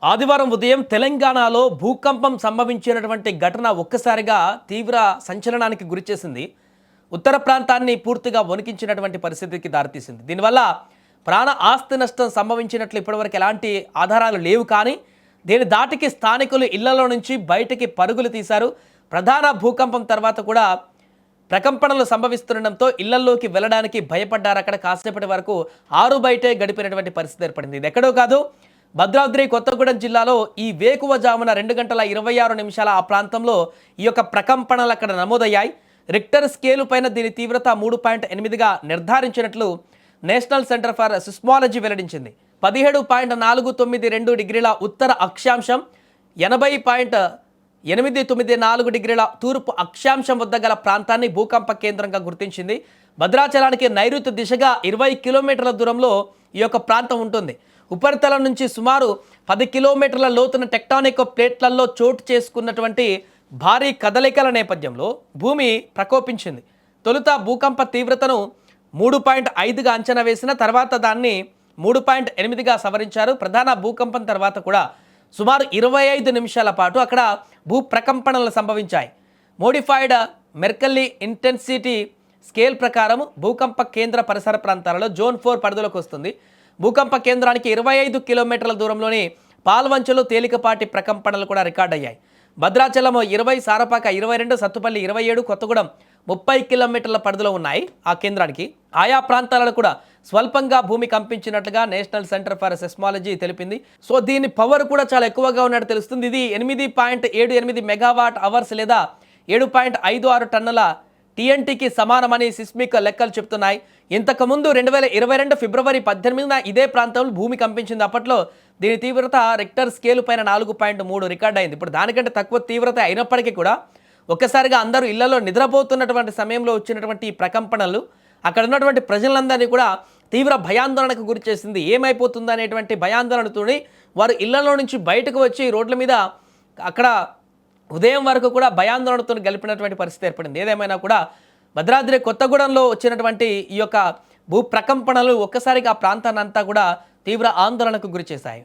ఆదివారం ఉదయం తెలంగాణలో భూకంపం సంభవించినటువంటి ఘటన ఒక్కసారిగా తీవ్ర సంచలనానికి గురిచేసింది. ఉత్తర ప్రాంతాన్ని పూర్తిగా వణికించినటువంటి పరిస్థితికి దారితీసింది. దీనివల్ల ప్రాణ ఆస్తి నష్టం సంభవించినట్లు ఇప్పటివరకు ఎలాంటి ఆధారాలు లేవు. కానీ దీని దాటికి స్థానికులు ఇళ్లలో నుంచి బయటికి పరుగులు తీశారు. ప్రధాన భూకంపం తర్వాత కూడా ప్రకంపనలు సంభవిస్తుండటంతో ఇళ్లలోకి వెళ్ళడానికి భయపడ్డారు. అక్కడ కాసేపటి వరకు ఆరు బయటే గడిపినటువంటి పరిస్థితి ఏర్పడింది. ఇది ఎక్కడో కాదు, భద్రాద్రి కొత్తగూడెం జిల్లాలో ఈ వేకువజామున 2:26 ఆ ప్రాంతంలో ఈ యొక్క ప్రకంపనలు అక్కడ నమోదయ్యాయి. రిక్టర్ స్కేలు పైన దీని తీవ్రత 3.8గా నిర్ధారించినట్లు నేషనల్ సెంటర్ ఫర్ సిస్మాలజీ వెల్లడించింది. 17.492 డిగ్రీల ఉత్తర అక్షాంశం, 80.894 డిగ్రీల తూర్పు అక్షాంశం వద్ద గల ప్రాంతాన్ని భూకంప కేంద్రంగా గుర్తించింది. భద్రాచలానికి నైరుతి దిశగా 20 కిలోమీటర్ల దూరంలో ఈ యొక్క ప్రాంతం ఉంటుంది. ఉపరితలం నుంచి సుమారు 10 కిలోమీటర్ల లోతున టెక్టానిక్ ప్లేట్లలో చోటు చేసుకున్నటువంటి భారీ కదలికల నేపథ్యంలో భూమి ప్రకోపించింది. తొలుత భూకంప తీవ్రతను 3.5గా అంచనా వేసిన తర్వాత దాన్ని 3.8గా సవరించారు. ప్రధాన భూకంపం తర్వాత కూడా సుమారు 25 నిమిషాల పాటు అక్కడ భూ ప్రకంపనలు సంభవించాయి. మోడిఫైడ్ మెర్కల్లీ ఇంటెన్సిటీ స్కేల్ ప్రకారం భూకంప కేంద్ర పరిసర ప్రాంతాలలో జోన్ 4 పరిధిలోకి వస్తుంది. భూకంప కేంద్రానికి 25 కిలోమీటర్ల దూరంలోని పాల్వంచలో తేలికపాటి ప్రకంపనలు కూడా రికార్డ్ అయ్యాయి. భద్రాచలం 20, సారపాక 22, సత్తుపల్లి 27, కొత్తగూడెం 30 కిలోమీటర్ల పరిధిలో ఉన్నాయి. ఆ కేంద్రానికి ఆయా ప్రాంతాలలో కూడా స్వల్పంగా భూమి కంపించినట్లుగా నేషనల్ సెంటర్ ఫర్ సెస్మాలజీ తెలిపింది. సో దీని పవర్ కూడా చాలా ఎక్కువగా ఉన్నట్టు తెలుస్తుంది. ఇది 8.78 మెగావాట్ అవర్స్ లేదా 7.56 టన్నుల టీఎన్టీకి సమానమని సిస్మిక్ లెక్కలు చెప్తున్నాయి. ఇంతకుముందు 2022 ఫిబ్రవరి 18న ఇదే ప్రాంతంలో భూమి కంపించింది. అప్పట్లో దీని తీవ్రత రిక్టర్ స్కేలు పైన 4.3 రికార్డ్ అయింది. ఇప్పుడు దానికంటే తక్కువ తీవ్రత అయినప్పటికీ కూడా ఒక్కసారిగా అందరూ ఇళ్లలో నిద్రపోతున్నటువంటి సమయంలో వచ్చినటువంటి ఈ ప్రకంపనలు అక్కడ ఉన్నటువంటి ప్రజలందరినీ కూడా తీవ్ర భయాందోళనకు గురి చేసింది. ఏమైపోతుంది అనేటువంటి భయాందోళనతో వారు ఇళ్లలో నుంచి బయటకు వచ్చి రోడ్ల మీద అక్కడ ఉదయం వరకు కూడా భయాందోళనతో గలిపినటువంటి పరిస్థితి ఏర్పడింది. ఏదేమైనా కూడా భద్రాద్రి కొత్తగూడెంలో వచ్చినటువంటి ఈ యొక్క భూ ప్రకంపనలు ఒక్కసారిగా ఆ ప్రాంతాన్ని అంతా కూడా తీవ్ర ఆందోళనకు గురి చేశాయి.